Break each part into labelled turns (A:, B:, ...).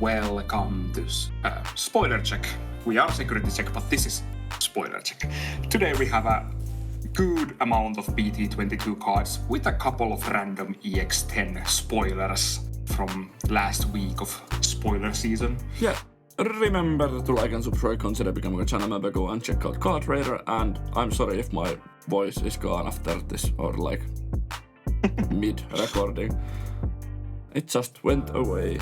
A: welcome to Spoiler Check. We are Security Check, but this is Spoiler Check. Today we have a good amount of BT22 cards with a couple of random EX10 spoilers from last week of spoiler season.
B: Yeah, remember to like and subscribe, consider becoming a channel member, go and check out Card Raider, and I'm sorry if my voice is gone after this or like mid-recording. It just went away.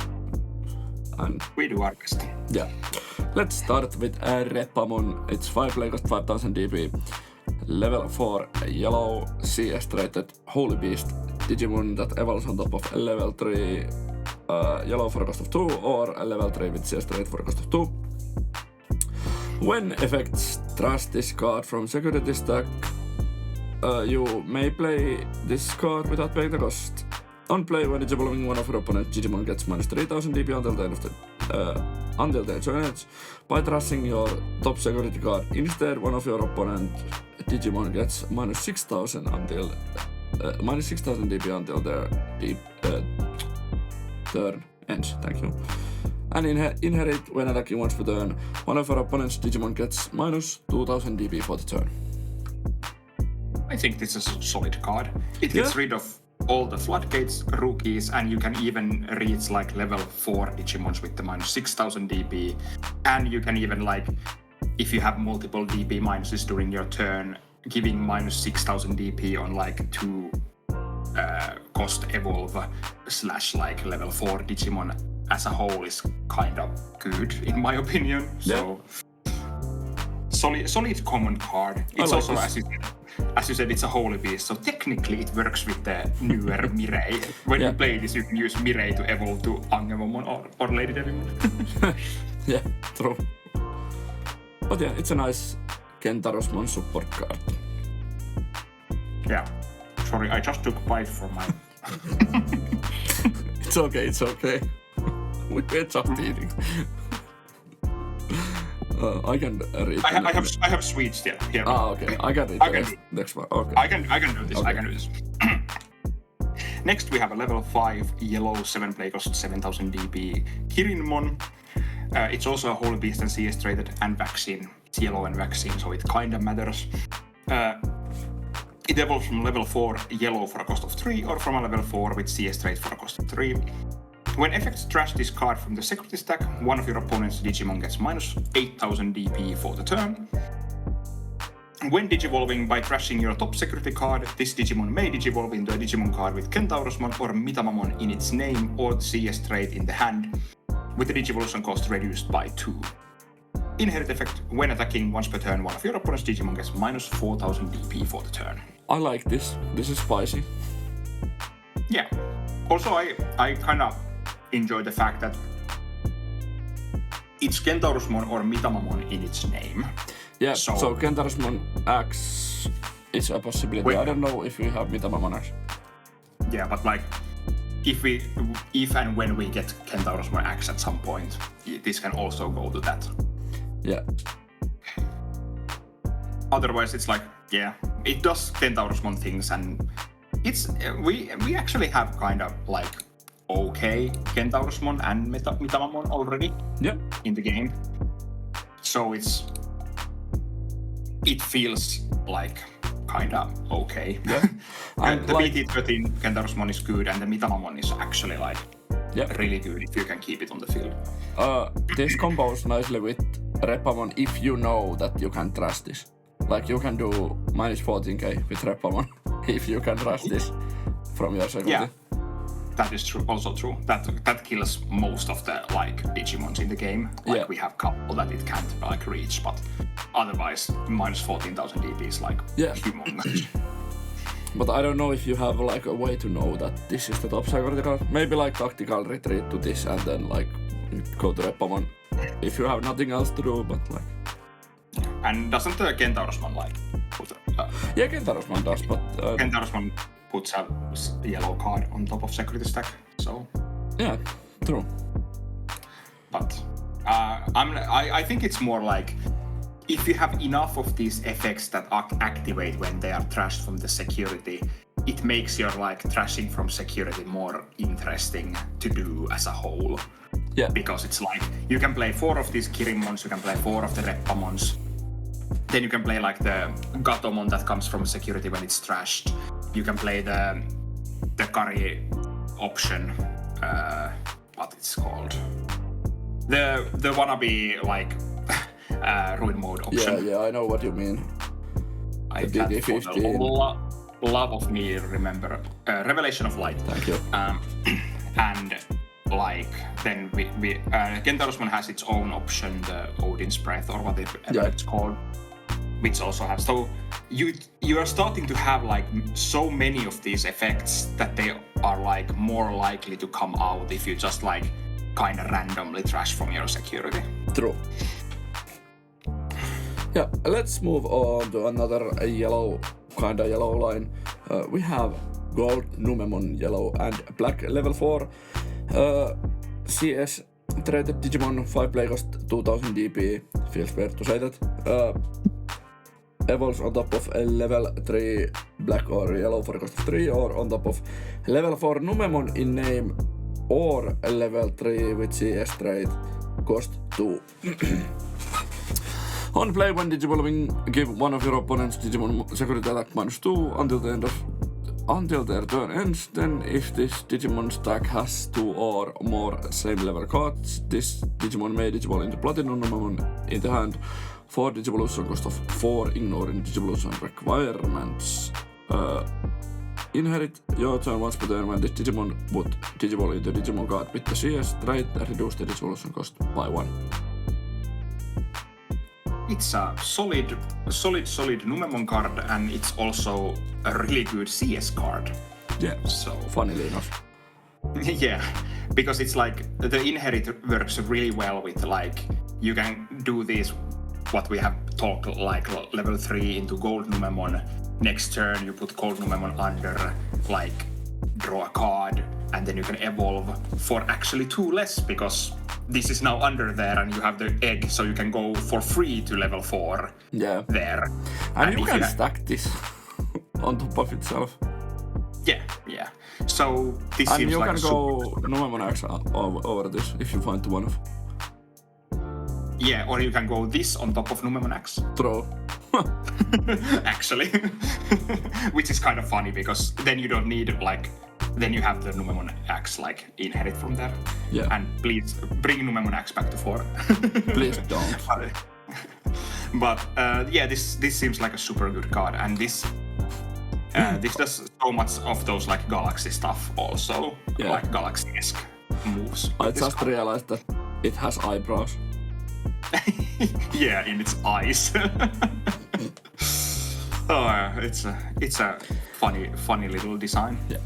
B: And
A: we do our best.
B: Yeah. Let's start with Appmon. It's 5 Legos 5000 DP. Level 4 yellow CS rated Holy Beast Digimon that evolves on top of level 3 yellow for a cost of 2 or a level 3 with CS rate for a cost of 2. When effects trash this card from security stack, you may play this card without paying the cost. On play, when Digivolving one of your opponent's Digimon gets minus 3000 DP until the end of the until their turn. By trashing your top security card, instead one of your opponent's Digimon gets minus 6000 until minus 6000 DP until their turn ends. Thank you. And inherit when attacking once per turn. One of your opponent's Digimon gets minus 2000 DP for the turn.
A: I think this is a solid card. It gets rid of all the floodgates, rookies, and you can even reach like level 4 Digimons with the minus 6000 DP. And you can even like, if you have multiple DP minuses during your turn, giving minus 6000 DP on like 2 cost evolve / like level 4 Digimon as a whole is kind of good in my opinion. So solid common card. It's also as you said, it's a Holy Beast, so technically it works with the newer Mirei. When you play this, you can use Mirei to evolve to Omnimon or Lady Devimon.
B: Yeah, true. But yeah, it's a nice Kentaurosmon Support card.
A: Yeah. Sorry, I just took a bite from my...
B: It's okay. We're just eating. I can read.
A: I have sweets still here.
B: Okay. I can read next one. Okay.
A: I can do this. Okay. I can do this. Next, we have a level 5 yellow 7 play cost 7000 DP Kirinmon. It's also a Holy Beast and CS rated and vaccine. It's yellow and vaccine, so it kind of matters. It evolves from level 4 yellow for a cost of 3 or from a level 4 with CS rate for a cost of 3. When effects trash this card from the security stack, one of your opponent's Digimon gets minus 8000 DP for the turn. When Digivolving by trashing your top security card, this Digimon may Digivolve into a Digimon card with Kentaurosmon or Numemon in its name or the CS trait in the hand, with the Digivolution cost reduced by 2. Inherit effect, when attacking once per turn, one of your opponent's Digimon gets minus 4000 DP for the turn.
B: I like this. This is spicy.
A: Yeah. Also, I kind of enjoy the fact that it's Kentaurosmon or Numemon in its name.
B: Yeah, so Kentaurosmon X is a possibility. Wait, I don't know if we have Numemon X.
A: Yeah, but like, if and when we get Kentaurosmon X at some point, this can also go to that.
B: Yeah.
A: Otherwise, it's like, yeah, it does Kentaurosmon things, and it's we actually have kind of like okay Kentaurosmon and Numemon already in the game. So it feels like kind of okay. Yeah. And the like, BT13 Kentaurosmon is good, and the Numemon is actually like really good if you can keep it on the field.
B: This combos nicely with Appmon if you know that you can trust this. Like you can do minus 14k with Appmon if you can trust this from your security.
A: Yeah, that is true. Also true. That kills most of the like Digimons in the game. Like we have couple that it can't like reach, but otherwise minus 14,000 DP is like humongous.
B: But I don't know if you have like a way to know that this is the top security card. Maybe like tactical retreat to this and then like go to Appmon if you have nothing else to do, but like.
A: And doesn't the Kentaurosmon like put
B: yeah, Kentaurosmon does, but
A: Kentaurosmon puts a yellow card on top of security stack, so
B: yeah, true.
A: But I think it's more like if you have enough of these effects that activate when they are trashed from the security, it makes your like trashing from security more interesting to do as a whole.
B: Yeah.
A: Because it's like you can play 4 of these Kirimons, you can play 4 of the Reppamons. Then you can play like the Gatomon that comes from security when it's trashed. You can play the Kari option, what it's called. The wannabe like ruin mode option.
B: Yeah, I know what you mean.
A: I can't for the love of me remember Revelation of Light.
B: Thank you.
A: And like then we Kentaurosmon has its own option, the Odin's Breath or whatever it's called, which also has. So you are starting to have like so many of these effects that they are like more likely to come out if you just like kind of randomly trash from your security.
B: True. Yeah, let's move on to another yellow line. We have gold Numemon yellow and black level 4 CS traded Digimon 5 play cost 2000 DP. Feels weird to say that. Evolves on top of a level 3 black or yellow for cost of 3, or on top of level 4 Numemon in name, or a level 3 with CS trade cost 2. On play, when Digivolving, give one of your opponent's Digimon security attack -2 until their turn ends. Then if this Digimon stack has 2 or more same level cards, this Digimon may Digivolve into Platinum Numemon in the hand for Digivolution cost of 4, ignoring Digivolution requirements. Inherit your turn once per turn when this Digimon would Digivolve into Digimon card with the CS trait and reduce the Digivolution cost by 1.
A: It's a solid Numemon card, and it's also a really good CS card.
B: Yeah,
A: so
B: funnily enough.
A: Yeah, because it's like the inherit works really well with like you can do this what we have talked like level 3 into gold Numemon. Next turn you put gold Numemon under, like draw a card, and then you can evolve for actually 2 less because this is now under there and you have the egg, so you can go for free to level 4 there.
B: And you can stack this on top of itself.
A: Yeah. So this
B: and
A: seems
B: you
A: like
B: can go Numemon X over this if you find one of.
A: Yeah, or you can go this on top of Numemon X.
B: True.
A: Actually. Which is kind of funny because then you don't need like then you have the Numemon X like inherit from there.
B: Yeah.
A: And please bring Numemon X back to 4.
B: Please don't.
A: But this seems like a super good card, and this does so much of those like Galaxy stuff also, like Galaxy-esque moves.
B: I just realized that it has eyebrows.
A: Yeah, in its eyes. It's a funny little design.
B: Yeah.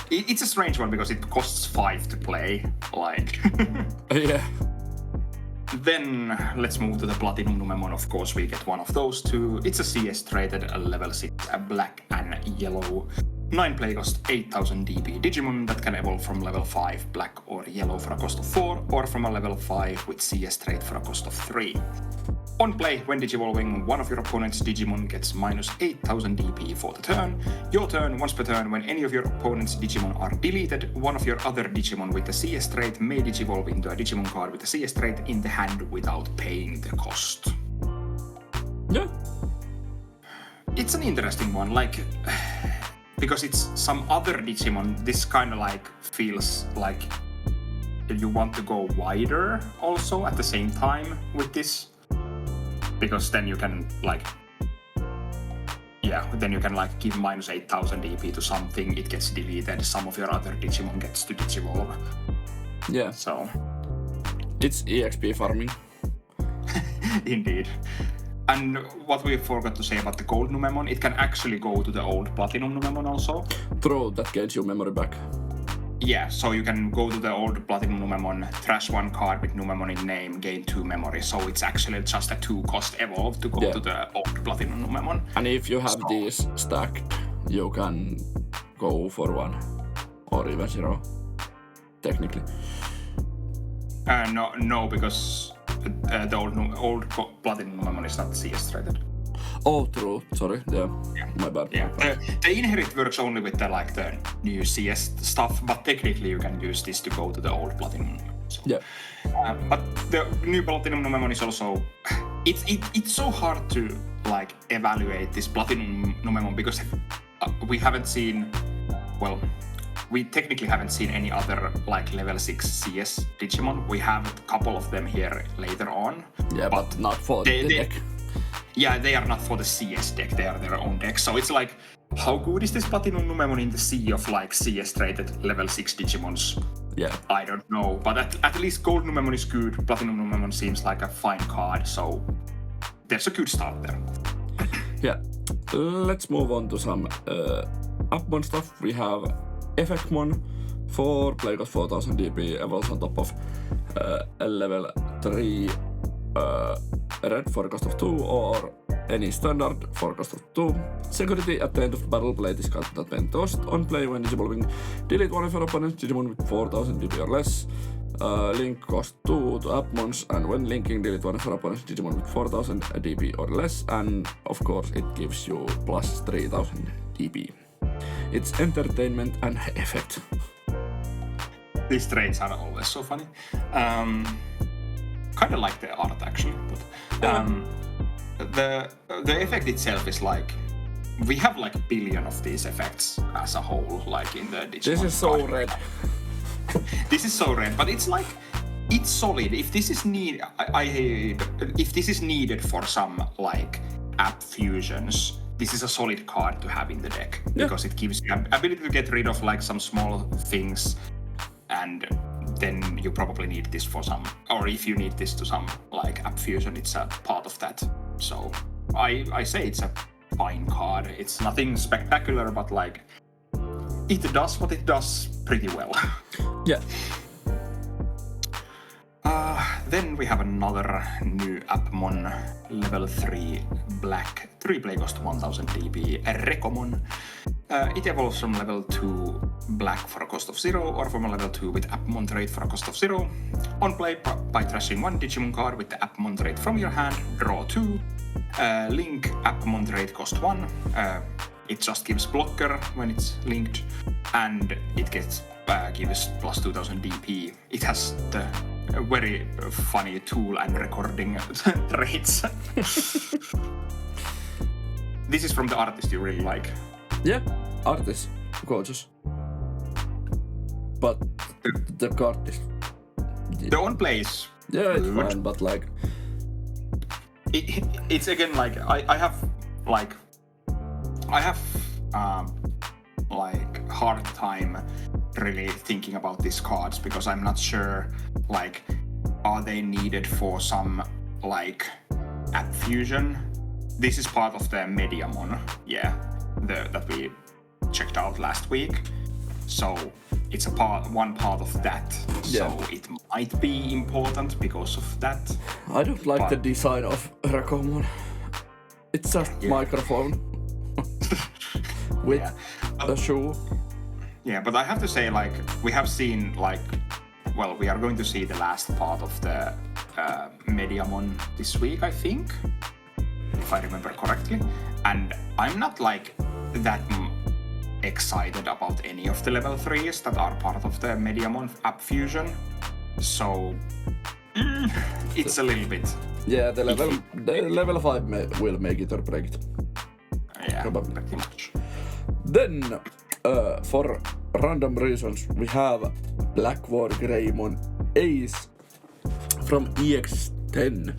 A: It's a strange one because it costs 5 to play, like.
B: Yeah.
A: Then let's move to the Platinum Numemon. Of course, we get one of those two. It's a CS traded level 6, a black and yellow 9 play cost 8000 DP Digimon that can evolve from level 5 black or yellow for a cost of 4, or from a level 5 with CS trait for a cost of 3. On play, when Digivolving, one of your opponent's Digimon gets minus 8000 DP for the turn. Your turn, once per turn, when any of your opponent's Digimon are deleted, one of your other Digimon with the CS trait may Digivolve into a Digimon card with the CS trait in the hand without paying the cost.
B: Yeah.
A: It's an interesting one, like, because it's some other Digimon, this kind of like feels like you want to go wider also at the same time with this. Because then you can like, give minus 8000 DP to something, it gets deleted, some of your other Digimon gets to Digivolve.
B: Yeah.
A: So.
B: It's EXP farming.
A: Indeed. And what we forgot to say about the gold Numemon, it can actually go to the old Platinum Numemon also.
B: True, that gains you memory back.
A: Yeah, so you can go to the old Platinum Numemon, trash 1 card with Numemon in name, gain 2 memory, so it's actually just a 2 cost evolve to go to the old Platinum Numemon.
B: And if you have these stacked, you can go for 1 or even 0, technically.
A: No, because the old Platinum Numemon is not CS traded.
B: Oh, true. Sorry. Yeah. My bad.
A: Yeah. The inherit works only with the new CS stuff, but technically you can use this to go to the old Platinum. So.
B: Yeah.
A: But the new Platinum Numemon is also... It's so hard to evaluate this Platinum Numemon because we haven't seen... Well, we technically haven't seen any other level 6 CS Digimon. We have a couple of them here later on.
B: Yeah, but not for the deck.
A: Yeah, they are not for the CS deck, they are their own deck. So it's how good is this Platinum Numemon in the sea of CS-rated level 6 Digimons?
B: Yeah.
A: I don't know, but at least Gold Numemon is good, Platinum Numemon seems like a fine card, so there's a good start there.
B: Yeah, let's move on to some Appmon stuff. We have Appmon for Playcost 4000 DP evolves on top of level 3 red for cost of 2 or any standard for cost of 2. Security at the end of battle, play this card that when tossed on play when digivolving. Delete one of your opponent's Digimon with 4000 DP or less. Link cost 2 to Appmons, and when linking, delete one of your opponent's Digimon with 4000 DP or less, and of course it gives you plus 3000 DP. It's entertainment and effect.
A: These traits are always so funny. Kind of like the art actually, but the effect itself is we have a billion of these effects as a whole, in the Digimon.
B: This is so red.
A: This is so red, but it's it's solid. If this is if this is needed for some app fusions, this is a solid card to have in the deck because it gives you ability to get rid of some small things, and then you probably need this for some, or if you need this to some app fusion, it's a part of that. So I say it's a fine card. It's nothing spectacular, but it does what it does pretty well.
B: Yeah.
A: Then we have another new Appmon level 3 black 3 play cost 1000 DP Recomon. It evolves from level 2 black for a cost of 0 or from a level 2 with Appmon trait for a cost of 0. On play, by trashing one Digimon card with the Appmon trait from your hand, draw 2. Link Appmon trait cost 1. It just gives blocker when it's linked, and it gives plus 2000 DP. It has the very funny tool and recording traits. This is from the artist you really like.
B: Yeah, artist, gorgeous. But the card is...
A: The on play is...
B: Yeah, it's fine, but
A: it's again I have hard time really thinking about these cards because I'm not sure are they needed for some app fusion. This is part of the Mediamon, that we checked out last week. So it's one part of that.
B: Yeah.
A: So it might be important because of that.
B: I don't like the design of Recomon. It's just microphone with a shoe.
A: Yeah, but I have to say, we have seen, we are going to see the last part of the Mediamon this week, I think, if I remember correctly. And I'm not, that excited about any of the level 3s that are part of the Mediamon app fusion. So, it's a little bit...
B: Yeah, the level 5 will make it or break it.
A: Yeah,
B: probably.
A: Pretty much.
B: Then, for random reasons, we have Blackboard Greymon Ace from EX10.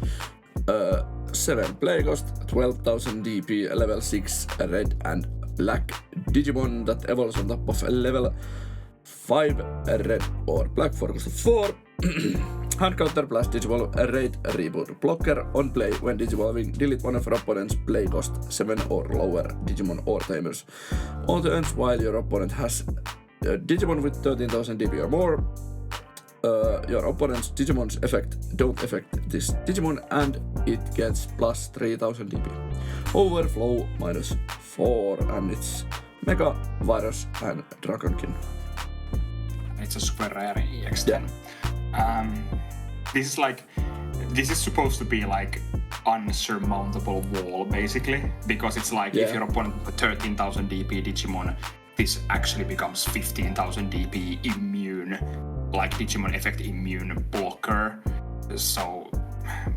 B: 7 play cost, 12,000 DP, level 6 red and black Digimon that evolves on top of a level 5 red or black for cost of 4. Hand counter blast Digivolve rate reboot blocker on play when Digivolving. Delete one of your opponent's play cost 7 or lower Digimon or Tamers on turns while your opponent has Digimon with 13,000 DP or more. Your opponent's Digimon's effect don't affect this Digimon and it gets plus 3000 DP. Overflow -4 and it's Mega, Virus and Dragonkin.
A: It's a super rare EX10. This is supposed to be unsurmountable wall, basically. Because it's like, if your opponent has 13,000 DP Digimon, this actually becomes 15,000 DP immune, like Digimon effect immune blocker. So,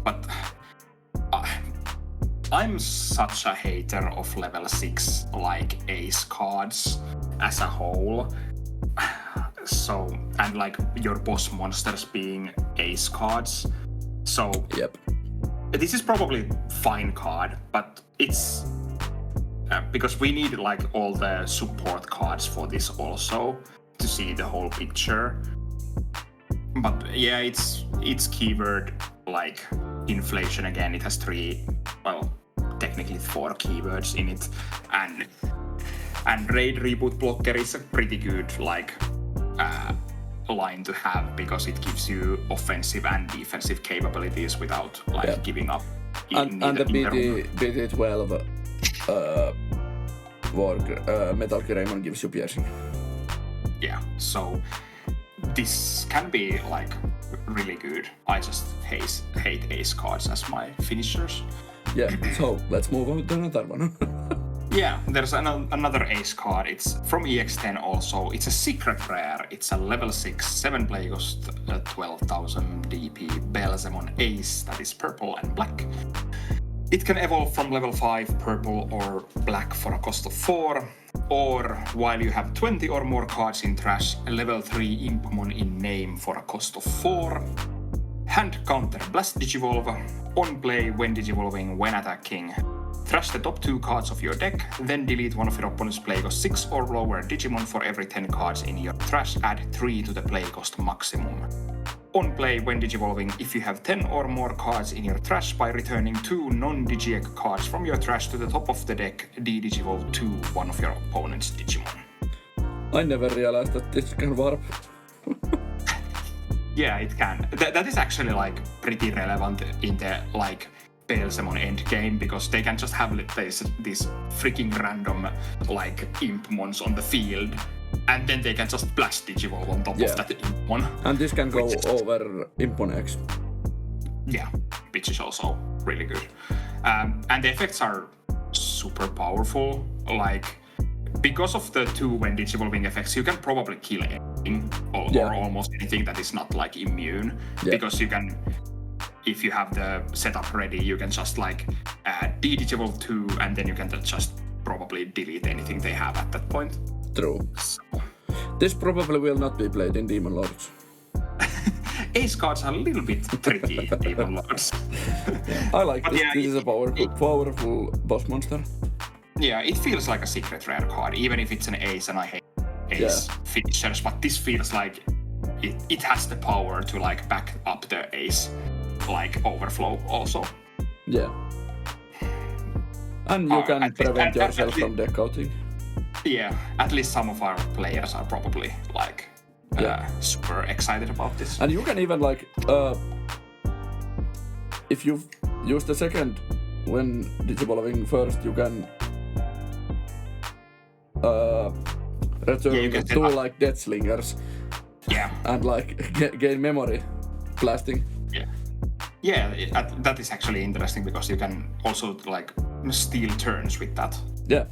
A: but I'm such a hater of level 6 like ace cards as a whole. So, and like your boss monsters being ace cards. So, this is probably fine card, but it's because we need like all the support cards for this also to see the whole picture. But yeah, it's keyword like inflation again. It has 3, well, technically 4 keywords in it, and raid reboot blocker is a pretty good like line to have because it gives you offensive and defensive capabilities without like giving up.
B: And the BT12 Metal Greymon gives you piercing.
A: Yeah, so this can be like really good. I just hate ace cards as my finishers.
B: Yeah, so let's move on to another one.
A: Yeah, there's another ace card. It's from EX10 also. It's a secret rare. It's a level 6, 7 play cost, 12,000 DP Beelzemon Ace that is purple and black. It can evolve from level 5 purple or black for a cost of 4, or while you have 20 or more cards in trash, a level 3 Impmon in name for a cost of 4. Hand counter blast Digivolve. On play when Digivolving, when attacking. Trash the top 2 cards of your deck, then delete one of your opponent's play cost 6 or lower Digimon. For every 10 cards in your trash, add 3 to the play cost maximum. On play when Digivolving, if you have 10 or more cards in your trash, by returning 2 non-Digiegg cards from your trash to the top of the deck, de-Digivolve to one of your opponent's Digimon.
B: I never realized that this can warp.
A: Yeah, it can. That is actually like pretty relevant in the like Beelzemon endgame, because they can just have these freaking random like Impmons on the field, and then they can just blast Digivolve on top of that Impmon.
B: And this can go over Impmon X.
A: Yeah, which is also really good. And the effects are super powerful. Like, because of the 2 when Digivolving effects, you can probably kill anything or almost anything that is not like immune. Because you can, if you have the setup ready, you can just like de-Digivolve 2, and then you can just probably delete anything they have at that point.
B: True.
A: So.
B: This probably will not be played in Demon Lords.
A: Ace cards are a little bit tricky in Demon Lords.
B: I like this. This is a powerful boss monster.
A: Yeah, it feels like a secret rare card, even if it's an ace, and I hate ace finishers, but this feels like it has the power to like back up the ace like overflow also.
B: Yeah. And you can prevent yourself from deck outing.
A: Yeah, at least some of our players are probably like super excited about this.
B: And you can even like if you use the second when Digivolving first, you can return 2 like Death Slingers.
A: Yeah.
B: And like gain memory blasting.
A: Yeah, that is actually interesting, because you can also like steal turns with that.
B: Yeah.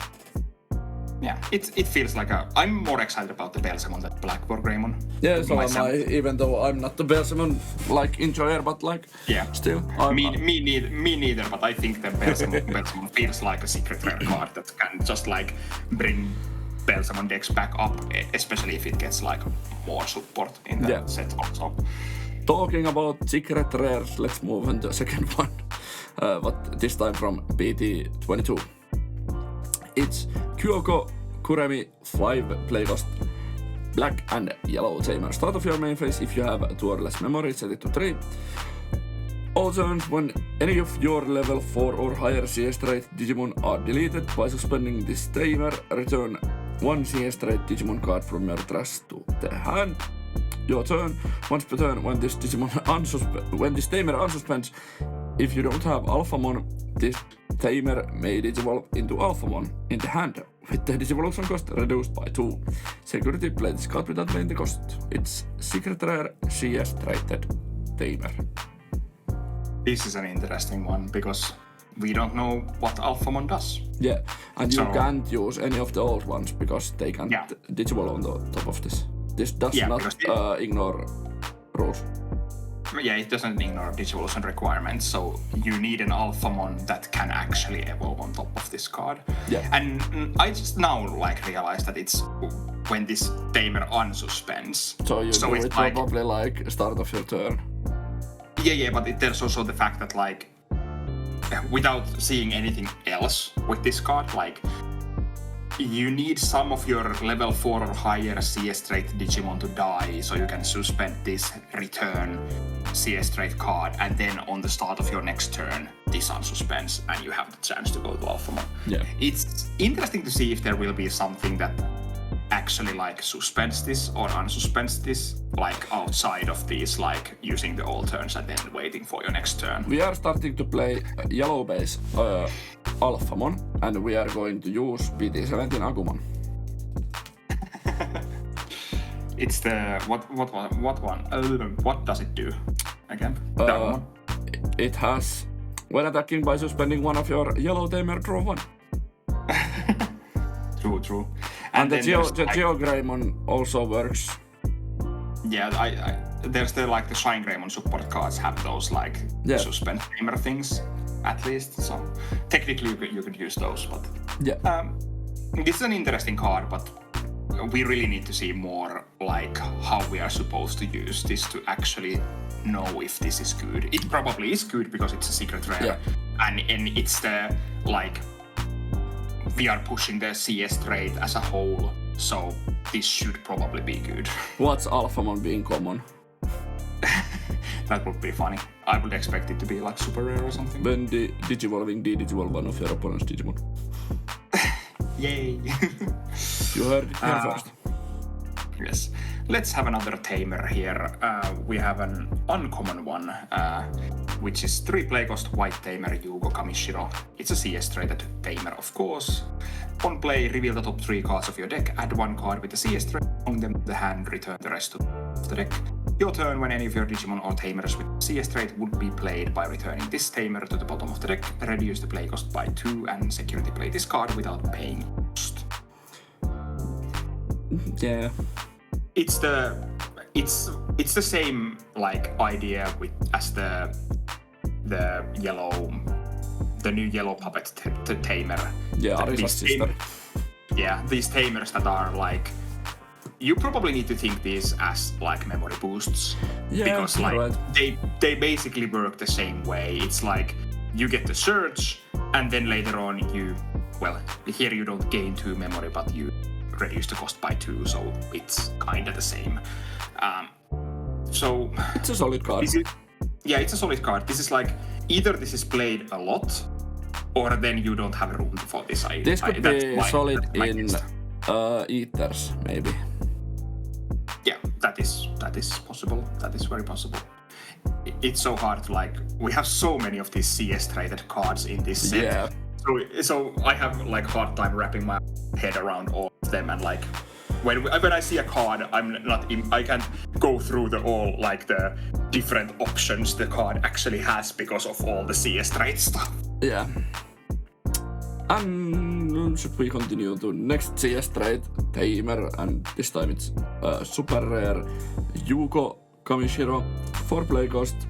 A: Yeah, it feels like I'm more excited about the Beelzemon than Blackboard Greymon.
B: Yeah, so am I, even though I'm not the Beelzemon like enjoyer, but like still.
A: Me neither, but I think the Beelzemon feels like a secret rare card that can just like bring Beelzemon decks back up, especially if it gets like more support in the set also.
B: Talking about secret rares, let's move on to the second one, but this time from BT22. It's Kyoko Kuremi 5 play cost black and yellow Tamer. Start of your main phase, if you have 2 or less memory, set it to 3. All turns when any of your level 4 or higher CS trait Digimon are deleted. By suspending this Tamer, return 1 CS trait Digimon card from your trash to the hand. Your turn. Once per turn, when this Tamer unsuspends, if you don't have Alphamon, this Tamer may Digivolve into Alphamon in the hand, with the Digivolution cost reduced by 2. Security, play this card without paying the cost. It's secret rare CS traded Tamer.
A: This is an interesting one because we don't know what Alphamon does.
B: Yeah, and you can't use any of the old ones because they can't Digivolve on the top of this. This does not ignore rules.
A: Yeah, it doesn't ignore Digivolution requirements, so you need an Alphamon that can actually evolve on top of this card.
B: Yeah.
A: And I just now realize that it's when this Tamer unsuspends.
B: So you do it probably start of your turn.
A: Yeah, but there's also the fact that without seeing anything else with this card, you need some of your level 4 or higher CS trait Digimon to die so you can suspend this return CS trait card, and then on the start of your next turn this unsuspends and you have the chance to go to Alphamon.
B: Yeah.
A: It's interesting to see if there will be something that actually suspends this or unsuspends this outside of these using the old turns and then waiting for your next turn.
B: We are starting to play yellow base Alphamon and we are going to use BT17 Agumon.
A: It's the what one? What does it do again?
B: It has when attacking by suspending one of your yellow Tamer, draw 1.
A: True.
B: And the Geogreymon also works.
A: Yeah, there's the Shine Greymon support cards have those suspend Tamer things at least. So technically you could use those, but this is an interesting card, but we really need to see more how we are supposed to use this to actually know if this is good. It probably is good because it's a secret rare, and it's the we are pushing the CS trait as a whole, so this should probably be good.
B: What's Alphamon being common?
A: That would be funny. I would expect it to be super rare or something.
B: When Digivolving Digivolve one of your opponent's Digimon.
A: Yay!
B: You heard it here first.
A: Yes. Let's have another Tamer here. We have an uncommon one, which is 3 play cost white Tamer Yugo Kamishiro. It's a CS traded Tamer, of course. On play, reveal the top 3 cards of your deck, add 1 card with the CS trait on them to the hand, return the rest to the deck. Your turn when any of your Digimon or Tamers with CS trait would be played by returning this Tamer to the bottom of the deck, reduce the play cost by 2 and security play this card without paying cost.
B: Yeah.
A: It's the same idea as the new yellow puppet Tamer.
B: Yeah,
A: these Tamers that are you probably need to think these as memory boosts.
B: Yeah,
A: because they basically work the same way. It's you get the surge and then later on here you don't gain 2 memory but you reduce the cost by 2, so it's kinda the same. So
B: it's a solid card.
A: It's a solid card. This is either this is played a lot, or then you don't have room for this.
B: This could be solid in Ethers, maybe.
A: Yeah, that is possible. That is very possible. It's so hard to we have so many of these CS traded cards in this set.
B: Yeah.
A: So I have hard time wrapping my head around all of them, and when I see a card, I can't go through all the different options the card actually has because of all the CS trait stuff.
B: Yeah. And should we continue to next CS trait, Tamer, and this time it's super rare Yugo Kamishiro, 4 play cost.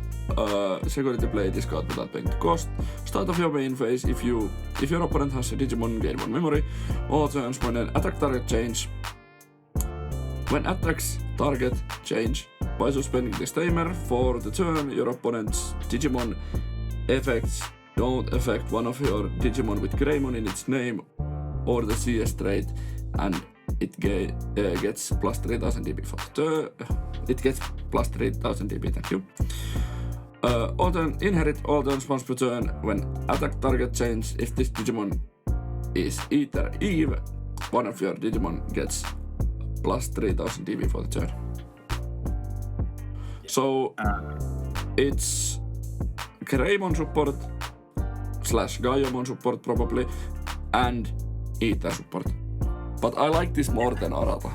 B: Security play this card without paying the cost. Start of your main phase, if your opponent has a Digimon, gain 1 memory. All turns when an attack target change. When attacks target change by suspending this Tamer for the turn, your opponent's Digimon effects don't affect one of your Digimon with Greymon in its name or the CS trait, and it gets plus 3000 DP for the turn. It gets plus 3000 DP, thank you. Inherit all turns once per turn when attack target change. If this Digimon is either Eve, one of your Digimon gets plus 3000 DP for the turn. So it's Greymon support / Gaiamon support probably, and Ether support. But I like this more than Arata.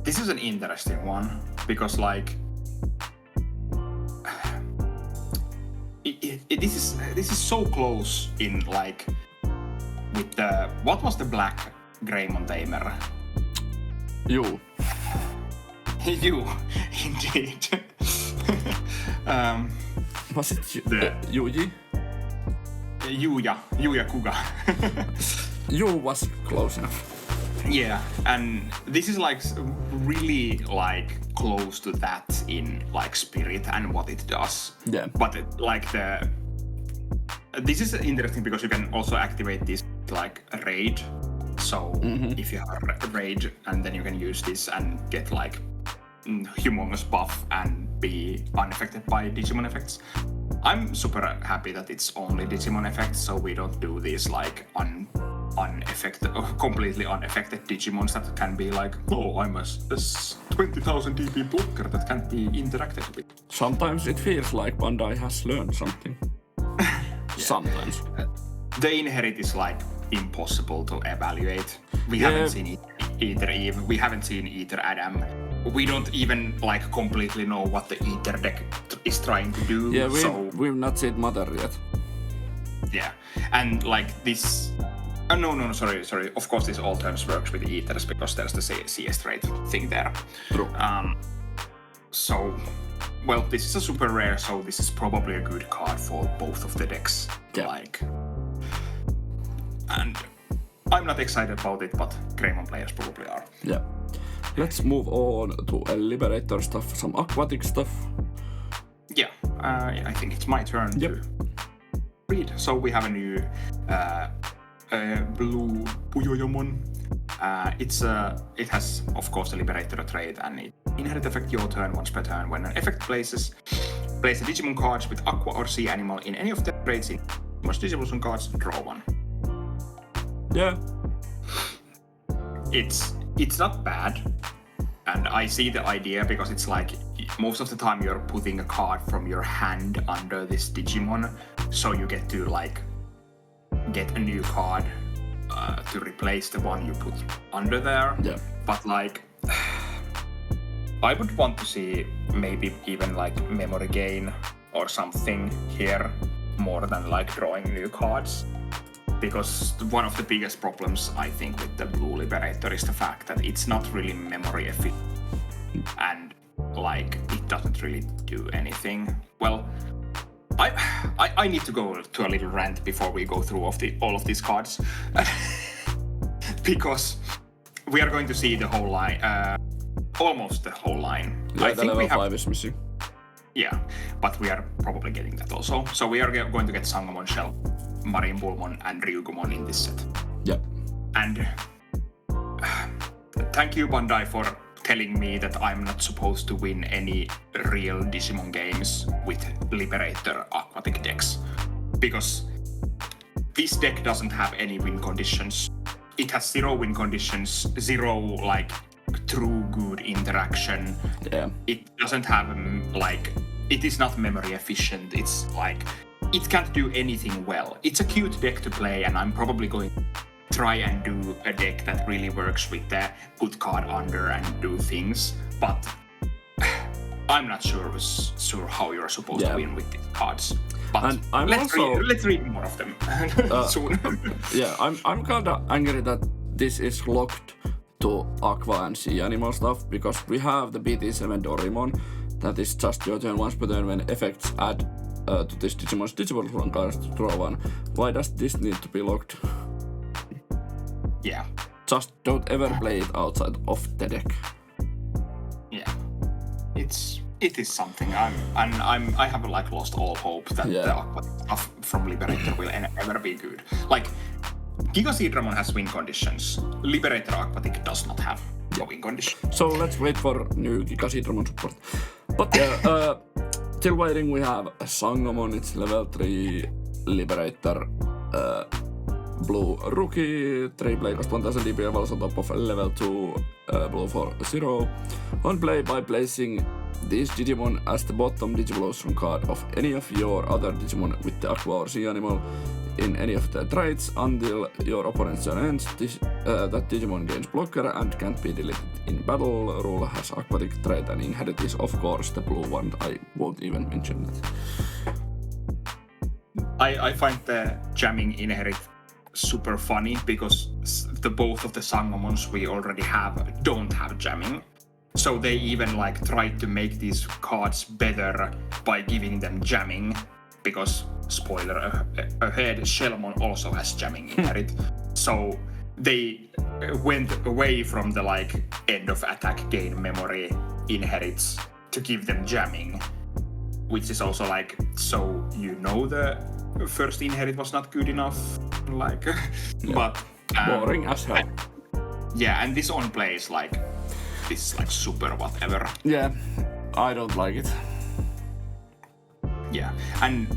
A: This is an interesting one because like this is so close in like with the what was the black Greymon Tamer?
B: You.
A: You, indeed.
B: Was it Yuji?
A: Yuya Kuga.
B: You was close enough.
A: Yeah, and this is like really like close to that in like spirit and what it does.
B: Yeah.
A: But this is interesting because you can also activate this like raid. So if you have a raid, and then you can use this and get like humongous buff and be unaffected by Digimon effects. I'm super happy that it's only Digimon effects, so we don't do these like completely unaffected Digimons that can be like, oh, I'm a 20,000 DP blocker that can't be interacted with.
B: Sometimes it feels like Bandai has learned something. Sometimes.
A: The Inherit is like impossible to evaluate. We haven't seen either Eve, we haven't seen either Adam. We don't even like completely know what the Ether deck is trying to do.
B: Yeah, we've not seen Mother yet.
A: Yeah, and like this... No, sorry. Of course, this all terms works with Ethers because there's the CS rate thing there.
B: True.
A: So, well, this is a super rare, so this is probably a good card for both of the decks.
B: Yeah.
A: Like, and I'm not excited about it, but Greymon players probably are.
B: Yeah. Let's move on to a Liberator stuff, some Aquatic stuff.
A: Yeah, I think it's my turn to read. So we have a new blue Puyoyomon. It has, of course, the Liberator trait, and it inherit effect your turn once per turn. When an effect place the Digimon cards with Aqua or Sea Animal in any of the traits in most Digimon cards, draw one.
B: Yeah.
A: It's not bad, and I see the idea because it's like most of the time you're putting a card from your hand under this Digimon, so you get to like get a new card to replace the one you put under there.
B: Yeah.
A: But like, I would want to see maybe even like memory gain or something here more than like drawing new cards. Because one of the biggest problems, I think, with the Blue Liberator is the fact that it's not really memory efficient. And, like, it doesn't really do anything. Well, I need to go to a little rant before we go through all of these cards. Because we are going to see the whole line, almost the whole line.
B: Yeah,
A: I think
B: level 5 is missing.
A: Yeah, but we are probably getting that also. So we are going to get Sangamon Shell, Marine Bullmon and Ryugumon in this set.
B: Yep.
A: And thank you, Bandai, for telling me that I'm not supposed to win any real Digimon games with Liberator Aquatic decks. Because this deck doesn't have any win conditions. It has 0 win conditions, 0 like true good interaction.
B: Yeah.
A: It doesn't have like, it is not memory efficient. It's like, it can't do anything well. It's a cute deck to play, and I'm probably going to try and do a deck that really works with the put card under and do things, but I'm not sure how you're supposed to win with these cards. But let's read more of them soon.
B: Yeah, I'm kinda angry that this is locked to Aqua and Sea Animal stuff, because we have the BT7 Dorimon that is just your turn once per turn when effects add to this Digimon's Digimon cards to draw one. Why does this need to be locked?
A: Yeah.
B: Just don't ever play it outside of the deck.
A: Yeah. It is something. I have like lost all hope that the Aquatic stuff from Liberator will ever be good. Like, Gigaseedramon has win conditions. Liberator Aquatic does not have a win condition.
B: So let's wait for new Gigaseedramon support. But yeah, still waiting, we have Sangamon, it's level 3 Liberator Blue Rookie, 3 play cost 1000 DP levels on top of level 2 Blue for 0. On play, by placing these Digimon as the bottom Digivolution card of any of your other Digimon with the Aqua or Sea animal in any of their traits until your opponent's turn ends. That Digimon gains blocker and can't be deleted in battle. Rule has Aquatic trait and inherit is of course the blue one. I won't even mention that.
A: I find the jamming inherit super funny because both of the Sangomons we already have don't have jamming. So they even like tried to make these cards better by giving them jamming, because spoiler ahead, Shellmon also has jamming inherit. So they went away from the like end of attack gain memory inherits to give them jamming, which is also like, so the first inherit was not good enough, like, yeah. But
B: boring as hell.
A: Yeah, and this on play is like, this is like super whatever.
B: Yeah, I don't like it.
A: Yeah, and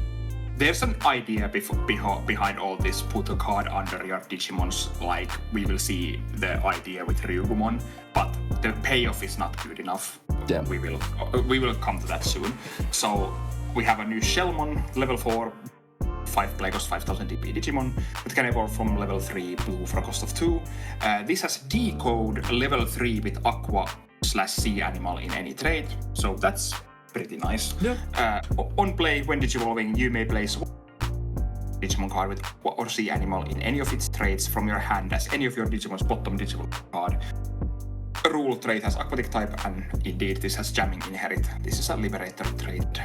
A: there's an idea behind all this. Put a card under your Digimons, like we will see the idea with Ryugumon, but the payoff is not good enough.
B: Yeah.
A: We will come to that soon. So we have a new Shellmon, level 4, 5 play cost 5000 DP Digimon that can evolve from level 3 blue for a cost of 2. This has decode level 3 with Aqua/Sea animal in any trait, so that's pretty nice. Yeah. On play, when Digivolving, you may place one Digimon card with Aqua or Sea animal in any of its traits from your hand as any of your Digimon's bottom Digimon card. A rule trait has Aquatic type, and indeed this has jamming inherit. This is a Liberator trait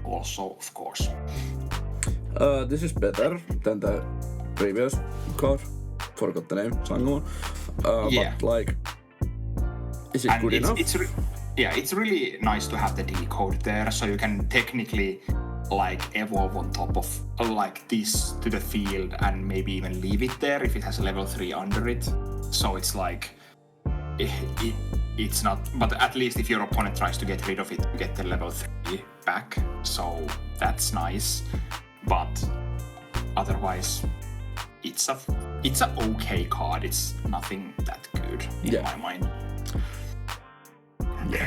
A: also, of course.
B: This is better than the previous card. Forgot the name, Sangomon.
A: Yeah.
B: But like, is it and good enough?
A: It's really nice to have the decode there, so you can technically like evolve on top of like this to the field and maybe even leave it there if it has a level 3 under it. So it's like, it's not, but at least if your opponent tries to get rid of it, you get the level 3 back, so that's nice. But otherwise, it's a okay card. It's nothing that good in my mind.
B: Yeah.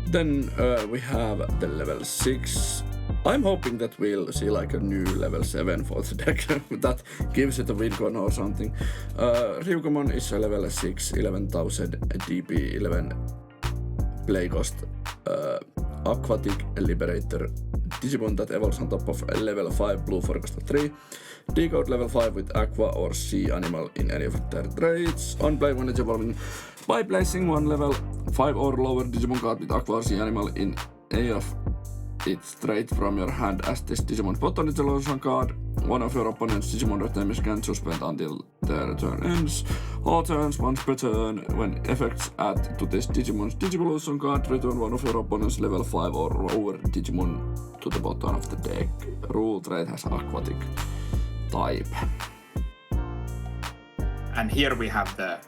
B: Then we have the level 6. I'm hoping that we'll see like a new level 7 for the deck that gives it a win-con or something. Ryugumon is a level 6, 11,000 DP, 11 play cost, Aquatic Liberator Digimon that evolves on top of a level 5 blue for cost of 3. Decode level 5 with Aqua or Sea animal in any of their traits. On play, when it's evolving, by placing one level 5 or lower Digimon card with Aqua or Sea animal in any of its trait from your hand as this Digimon's bottom Digivolution card. One of your opponent's Digimon returns can suspend until their turn ends. All turns once per turn. When effects add to this Digimon's Digivolution card, return one of your opponent's level 5 or lower Digimon to the bottom of the deck. Rule trait has Aquatic type.
A: And here we have the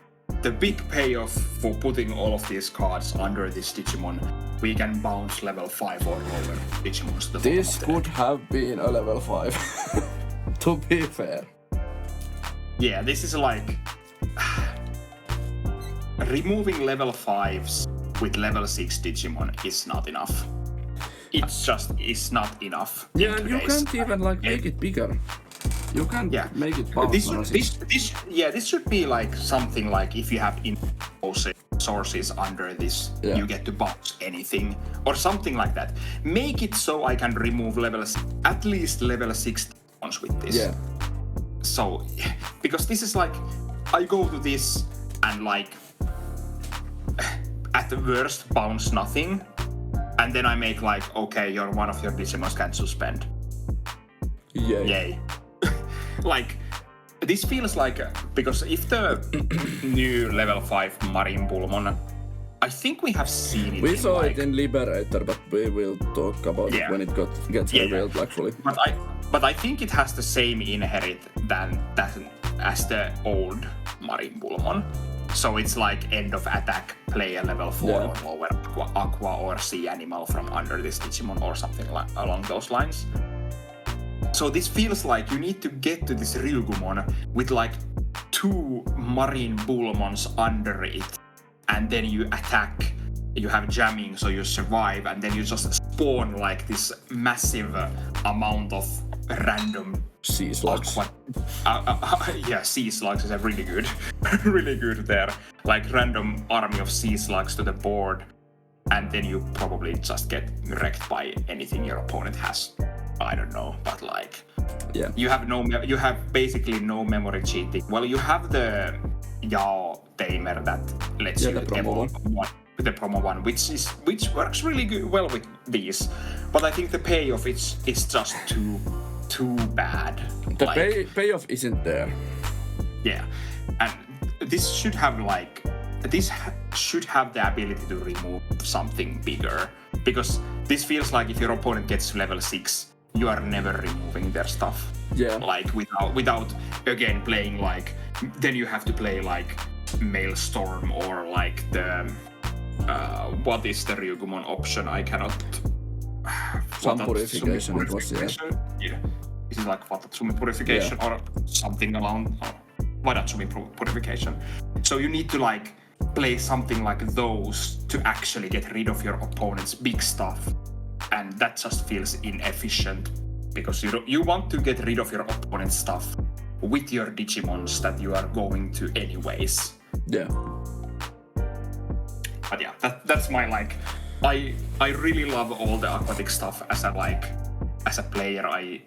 A: big payoff for putting all of these cards under this Digimon. We can bounce level 5 or lower Digimons to the bottom.
B: This could have been a level 5, to be fair.
A: Yeah, this is like removing level 5s with level 6 Digimon is not enough. It's just is not enough.
B: Yeah, and you can't even like make it bigger. You can't make it bounce.
A: This should be like something like if you have sources under this, you get to bounce anything or something like that. Make it so I can remove at least level 6 ones with this. Yeah. So, because this is like, I go to this and like, at the worst bounce nothing, and then I make like, okay, one of your Digimons can suspend. Yay. Like, this feels like, because if the new level 5 Marine Bullmon, I think we have seen it.
B: We saw it in Liberator, but we will talk about it when it gets revealed fully.
A: But I think it has the same inherit as the old Marine Bullmon. So it's like end of attack, player level 4 or lower, Aqua or Sea animal from under this Digimon or something along those lines. So this feels like you need to get to this Ryugumon with like 2 Marine Bullmons under it, and then you attack you have jamming, so you survive, and then you just spawn like this massive amount of random
B: sea slugs.
A: Yeah, sea slugs is a really good, really good there. Like random army of sea slugs to the board, and then you probably just get wrecked by anything your opponent has. I don't know, but like,
B: yeah,
A: you have basically no memory cheating. Well, you have the Yao Tamer that lets you evolve the promo one, which works really well with these. But I think the payoff is just too bad.
B: The payoff isn't there.
A: Yeah, and this should have the ability to remove something bigger, because this feels like if your opponent gets to level 6, you are never removing their stuff.
B: Yeah.
A: Like without again playing like, then you have to play like Maelstrom or like the what is the Ryugumon option? I cannot.
B: Some purification it was,
A: yeah. This is like Watatsumi purification or something along Watatsumi purification. So you need to like play something like those to actually get rid of your opponent's big stuff, and that just feels inefficient, because you want to get rid of your opponent's stuff with your Digimons that you are going to anyways.
B: Yeah.
A: But yeah, that's my like. I really love all the Aquatic stuff as a player. I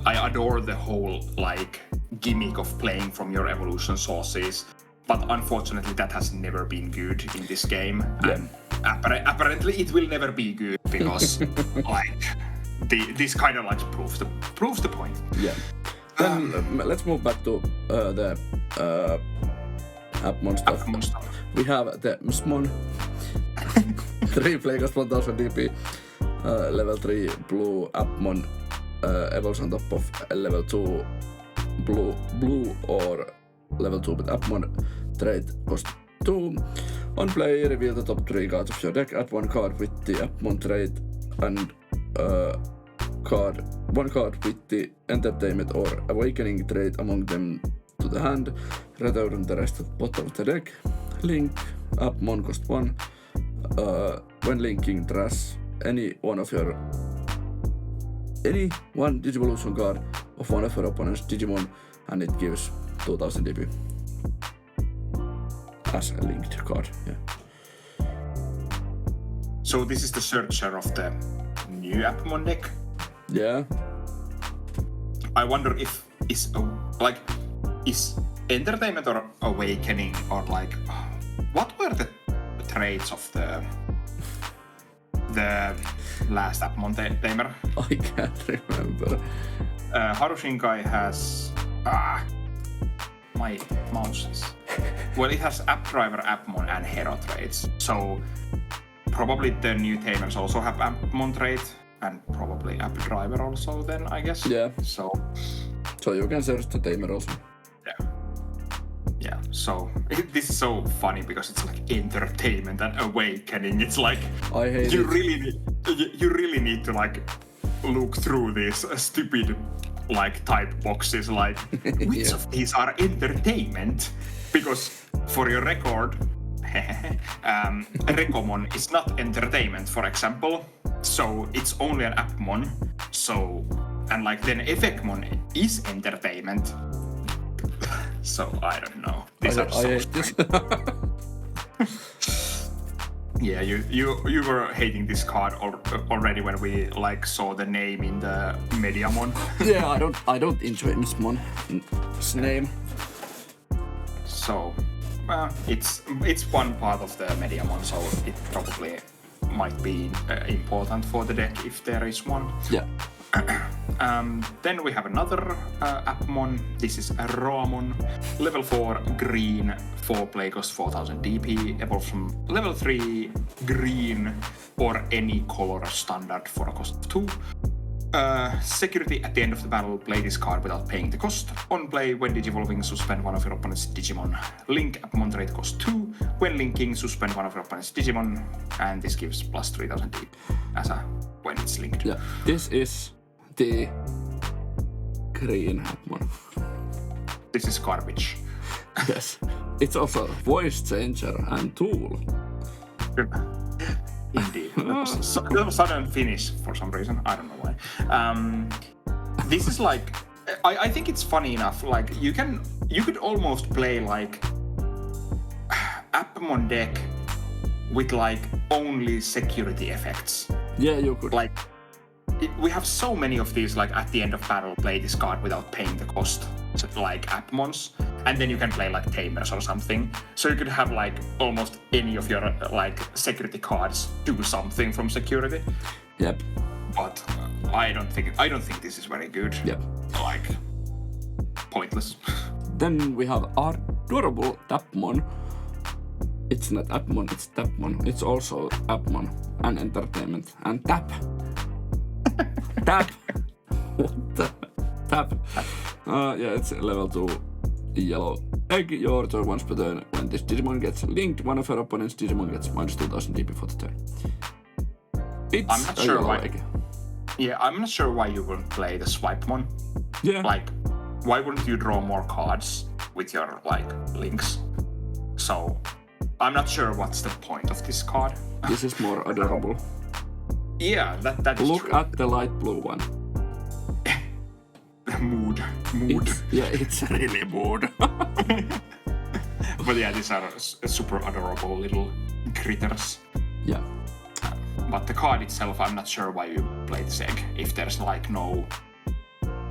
A: adore the whole like gimmick of playing from your evolution sources, but unfortunately that has never been good in this game.
B: Yeah.
A: And apparently it will never be good, because like this kind of like proves the point.
B: Yeah. Then let's move back to the Appmon stuff. We have the Numemon 3 Playcast 1000 DP level 3 blue Appmon evolves on top of level 2 blue or level 2 with Appmon trait cost 2. On play, reveal the top 3 cards of your deck, add 1 card with the Appmon trait and 1 card with the Entertainment or Awakening trait among them to the hand, return the rest at the bottom of the deck. Link Appmon cost 1. When linking, trash any one Digivolution card of one of your opponent's Digimon, and it gives 2000 DP as a linked card. Yeah.
A: So this is the searcher of the new Appmon deck.
B: Yeah.
A: I wonder if is Entertainment or Awakening, or like what were the traits of the last Appmon Tamer?
B: I can't remember.
A: Harushinkai has my mouse is well, it has App Driver, Appmon, and Hero traits. So probably the new Tamers also have Appmon trait, and probably App Driver also. Then I guess.
B: Yeah.
A: So
B: you can search the Tamer also.
A: Yeah, so this is so funny because it's like Entertainment and Awakening. It's like
B: I hate
A: you really need to like look through these stupid like type boxes, like which of these are Entertainment? Because for your record, Recomon is not Entertainment, for example, so it's only an Appmon. So and like then Effectmon is Entertainment. So I don't know. These are so strange. Yeah, you were hating this card already when we like saw the name in the Mediamon.
B: Yeah, I don't enjoy Numemon's name.
A: So it's one part of the Mediamon, so it probably might be important for the deck if there is one.
B: Yeah.
A: Then we have another Appmon. This is a Roamon, level 4 green, 4 play cost 4000 DP, evolves from level 3 green or any color standard for a cost of 2. Security, at the end of the battle, play this card without paying the cost. On play, when digivolving, suspend one of your opponent's Digimon. Link Appmon trait cost 2. When linking, suspend one of your opponent's Digimon, and this gives plus 3000 DP when it's linked.
B: Yeah, this is the green Appmon.
A: This is garbage.
B: Yes. It's also voice changer and tool.
A: Indeed. That was sudden finish for some reason. I don't know why. This is like, I think it's funny enough. Like you could almost play like Appmon deck with like only security effects.
B: Yeah, you could.
A: Like we have so many of these. Like at the end of battle, play this card without paying the cost. So, like Appmons, and then you can play like Tamers or something. So you could have like almost any of your like security cards do something from security.
B: Yep.
A: But I don't think this is very good.
B: Yep.
A: Like pointless.
B: Then we have adorable Appmon. It's not Appmon, it's Appmon. It's also Appmon and entertainment and tap. Tap. What the? Tap. Yeah, it's level 2 yellow egg. Your turn once per turn. When this Digimon gets linked, one of your opponent's Digimon gets minus 2000 DP for the turn. It's
A: I'm not sure why.
B: Egg.
A: Yeah, I'm not sure why you wouldn't play the Swipemon.
B: Yeah.
A: Like, why wouldn't you draw more cards with your like links? So, I'm not sure what's the point of this card.
B: This is more adorable.
A: Yeah, that is
B: Look
A: true.
B: at the light blue one.
A: Mood.
B: It's really mood.
A: But yeah, these are super adorable little critters.
B: Yeah.
A: But the card itself, I'm not sure why you play this egg. If there's like no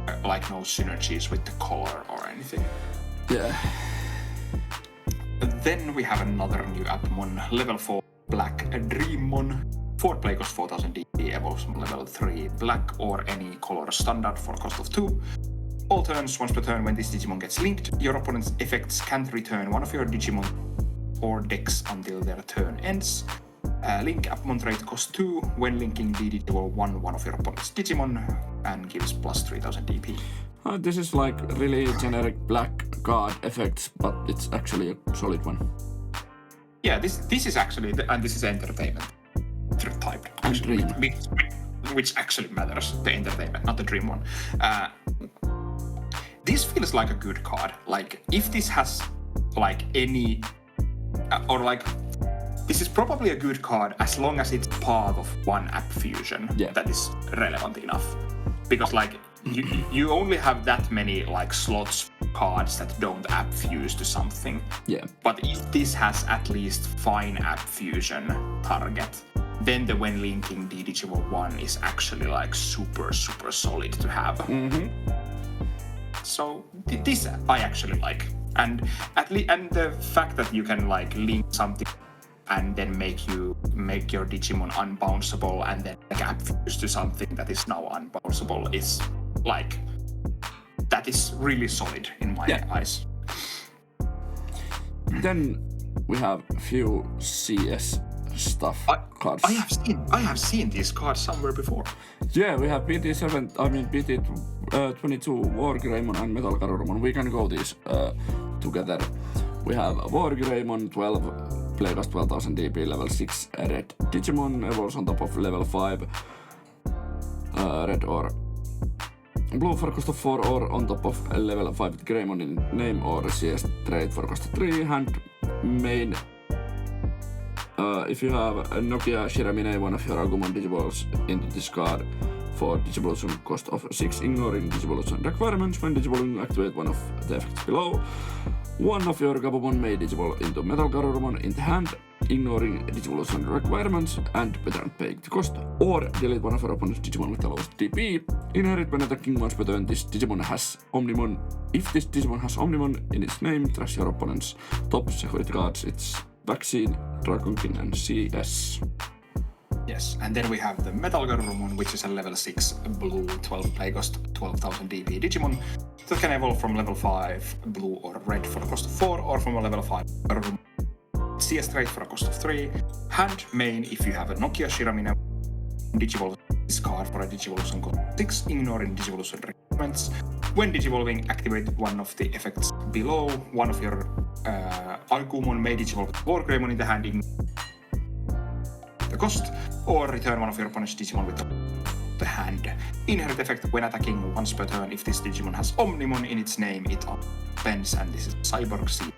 A: synergies with the color or anything.
B: Yeah.
A: Then we have another new Appmon, level 4 Black Dreammon. 4 play cost 4000 DP, evolves from level 3 black or any color standard for cost of 2. All turns, once per turn, when this Digimon gets linked, your opponent's effects can't return one of your Digimon or decks until their turn ends. Link Appmon trait cost 2, when linking DD will one of your opponent's Digimon and gives plus 3000 DP.
B: This is like really generic black card effects, but it's actually a solid one.
A: Yeah, this is actually, and this is entertainment type,
B: And dream.
A: which actually matters, the entertainment, not the dream one. This feels like a good card. Like, if this has like any, or like, this is probably a good card as long as it's part of one app fusion that is relevant enough. Because like, you only have that many like slots cards that don't app fuse to something.
B: Yeah.
A: But if this has at least fine app fusion target, then the when linking DDG 1 is actually like super solid to have.
B: Mm-hmm.
A: So this I actually like, and the fact that you can like link something and then make your Digimon unbounceable and then like app fuse to something that is now unbounceable is like, that is really solid in my eyes.
B: Then we have a few CS stuff cards.
A: I have seen these cards somewhere before.
B: Yeah, we have BT22 Wargreymon and Metal Garurumon. We can go these together. We have Wargreymon 12, play cost 12,000 DP, level 6 red Digimon, evolves on top of level 5 red or blue for cost of 4 or on top of level 5 Greymon in name or CS trait for cost of 3, hand main. If you have a Nokia Shiramine, one of your Agumon Digivolves into this card for Digivolution cost of 6, ignoring Digivolution requirements. When Digivolution, activate one of the effects below. One of your Gabumon may Digivolve into Metal Garurumon in the hand, ignoring Digivolution requirements and without paying the cost, or delete one of your opponent's Digimon with the lowest DP. Inherit when attacking once per turn, this Digimon has Omnimon. If this Digimon has Omnimon in its name, trash your opponent's top security cards. It's Vaccine, Dragon King and CS.
A: Yes, and then we have the Metal Garurumon, which is a level 6 blue 12 play cost 12,000 DP Digimon that can evolve from level 5 blue or red for a cost of 4 or from a level 5 Garurumon CS trait for a cost of 3. Hand main if you have a Nokia Shiramine Digivolve this card for a Digivolution cost of 6, ignoring Digivolution requirements. When Digivolving, activate one of the effects below. One of your Agumon may Digivolve Wargreymon in the hand, the cost, or return one of your opponent's Digimon with the hand. Inherit effect when attacking once per turn. If this Digimon has Omnimon in its name, it offends, and this is Cyborg C.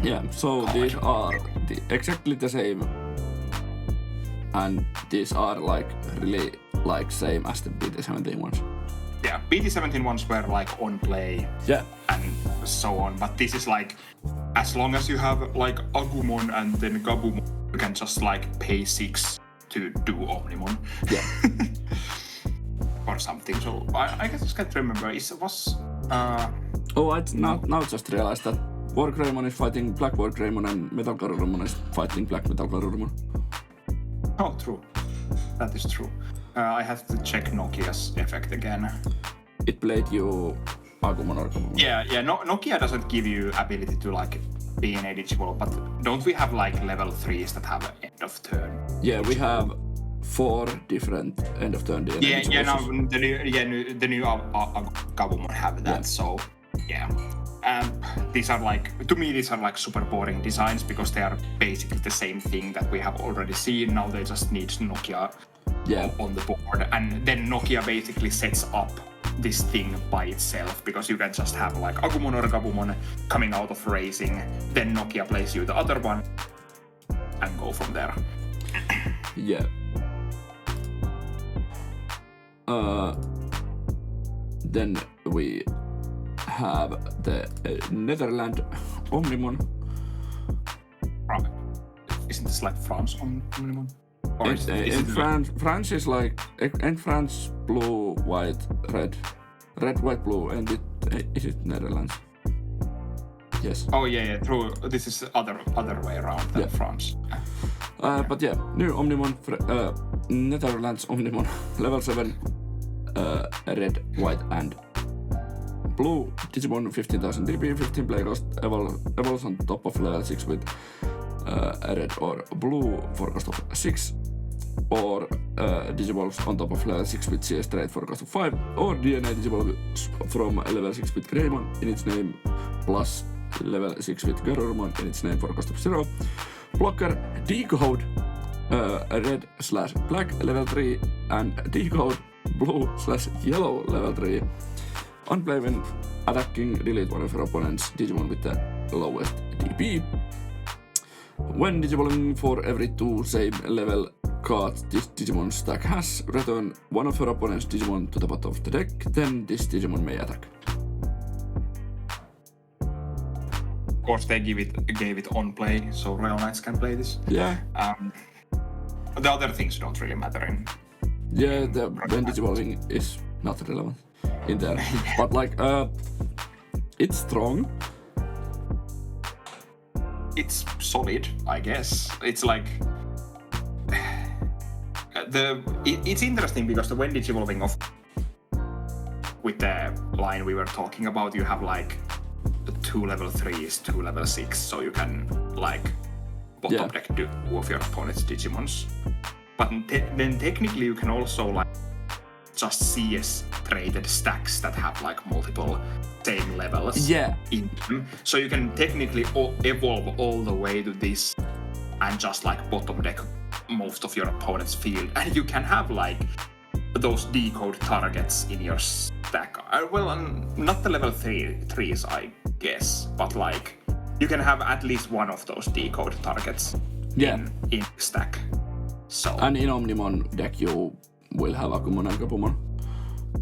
B: Yeah, so these are exactly the same and these are like really like same as the BT17 ones.
A: Yeah, BT17 ones were like on play.
B: Yeah.
A: And so on, but this is like, as long as you have like Agumon and then Gabumon, you can just like pay 6 to do Omnimon.
B: Yeah.
A: Or something. So I just can't remember. I
B: now just realized that Wargreymon is fighting Black Wargreymon and Metal Garurumon is fighting Black Metal Garurumon.
A: Oh, true. That is true. I have to check Nokia's effect again.
B: It played you Agumon or Gabumon.
A: Yeah. Nokia doesn't give you ability to like be an Digivolve, but don't we have like level 3s that have end of turn?
B: Yeah, we have 4 different end of turn DNA.
A: Yeah. Now the new Gabumon have that. Yeah. So yeah. These are like, to me, these are like super boring designs because they are basically the same thing that we have already seen. Now they just need Nokia on the board, and then Nokia basically sets up this thing by itself because you can just have like Agumon or Gabumon coming out of racing, then Nokia plays you the other one and go from there.
B: Yeah. Then we have the Netherlands Omnimon.
A: Isn't this like France Omnimon?
B: France is like in France blue, white, red, white, blue, and is it Netherlands? Yes.
A: Oh yeah, true. This is other way around than France.
B: But yeah, new Omnimon, Netherlands Omnimon, level 7, red, white, and blue. Digimon 15,000 DP, 15 play cost, evolves on top of level 6 with red or blue for cost of 6, or Digivolves on top of level 6 with CS trait for cost of 5, or DNA Digivolves from level 6 with Greymon in its name plus level 6 with Garurumon in its name for cost of 0. Blocker Decode red/black level 3 and Decode blue/yellow level 3. On play when attacking, delete one of your opponent's Digimon with the lowest DP. When Digivolving, for every 2 same level cards this Digimon stack has, return one of your opponent's Digimon to the bottom of the deck, then this Digimon may attack.
A: Of course, they gave it on play, so Royal Knights can play this.
B: Yeah.
A: The other things don't really matter in.
B: Yeah, when Digivolving is not relevant in there. But like, it's strong.
A: It's solid, I guess. It's like it's interesting because the when Digivolving of with the line we were talking about, you have like 2 level 3s, 2 level 6, so you can like bottom deck do 2 of your opponent's Digimons. But then technically you can also like just CS traded stacks that have like multiple same levels in them. So you can technically evolve all the way to this and just like bottom deck most of your opponent's field, and you can have like those decode targets in your stack. Not the level 3s, I guess, but like you can have at least one of those decode targets in stack. So
B: and in Omnimon deck you will have Agumon and Gabumon.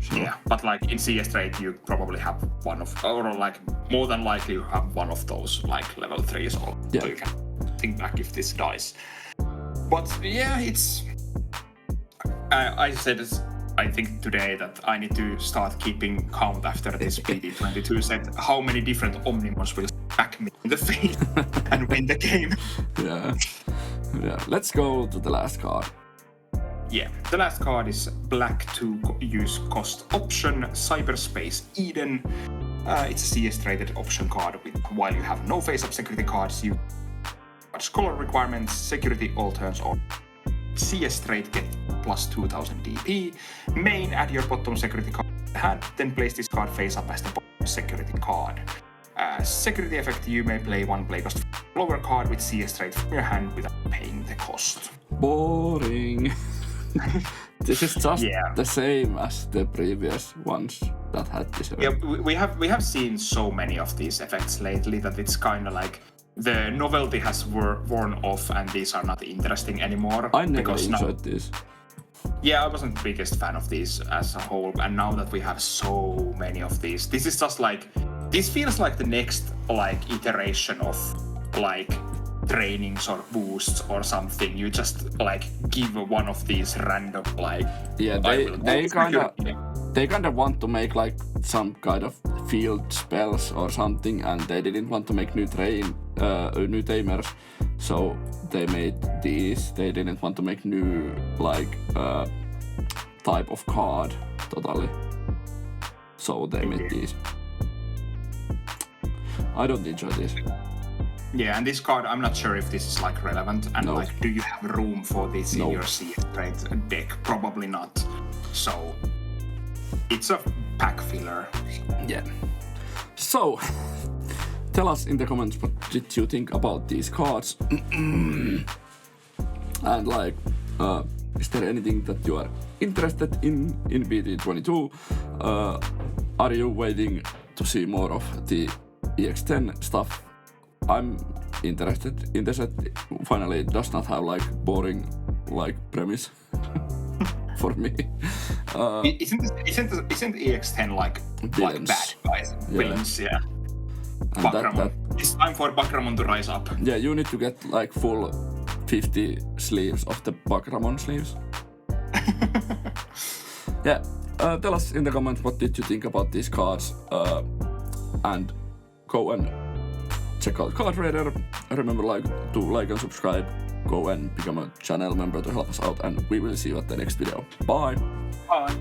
B: So.
A: Yeah, but like in CS trade you probably have one of, or like more than likely you have one of those like level 3s, so you can think back if this dies. But yeah, it's I said I think today that I need to start keeping count after this BT22 set how many different Omnimons will back me in the field and win the game.
B: Yeah, let's go to the last card.
A: Yeah, the last card is black 2 use cost option, Cyberspace Eden. It's a CS traded option card while you have no face-up security cards, you color requirements, security all turns on. CS trade get plus 2000 DP. Main, add your bottom security card to the hand, then place this card face up as the bottom security card. Security effect, you may play 1 play cost lower card with CS trade from your hand without paying the cost.
B: Boring. This is just the same as the previous ones that had this effect.
A: Yeah, we have seen so many of these effects lately that it's kind of like the novelty has worn off and these are not interesting anymore.
B: I never enjoyed this.
A: Yeah, I wasn't the biggest fan of these as a whole, and now that we have so many of these, this is just like, this feels like the next like iteration of like trainings or boosts or something. You just like give one of these random like...
B: Yeah, they kind of want to make like some kind of field spells or something, and they didn't want to make new Tamers, so they made these. They didn't want to make new like type of card totally, so they made these. I don't enjoy this.
A: Yeah, and this card, I'm not sure if this is like relevant, and
B: No.
A: like, do you have room for this in your CS trade deck? Probably not. So it's a pack filler.
B: Yeah. So, tell us in the comments what did you think about these cards. And like, is there anything that you are interested in BT22? Are you waiting to see more of the EX10 stuff? I'm interested in the set. Finally, it does not have like boring like premise for me.
A: Isn't EX10 like bad guys?
B: Yeah.
A: Villains, yeah.
B: And
A: Bakramon. It's time for Bakramon to rise up.
B: Yeah, you need to get like full 50 sleeves of the Bakramon sleeves. Yeah, tell us in the comments what did you think about these cards, and go and check out Card Raider. Remember to like and subscribe. Go and become a channel member to help us out, and we will see you at the next video. Bye!
A: Bye!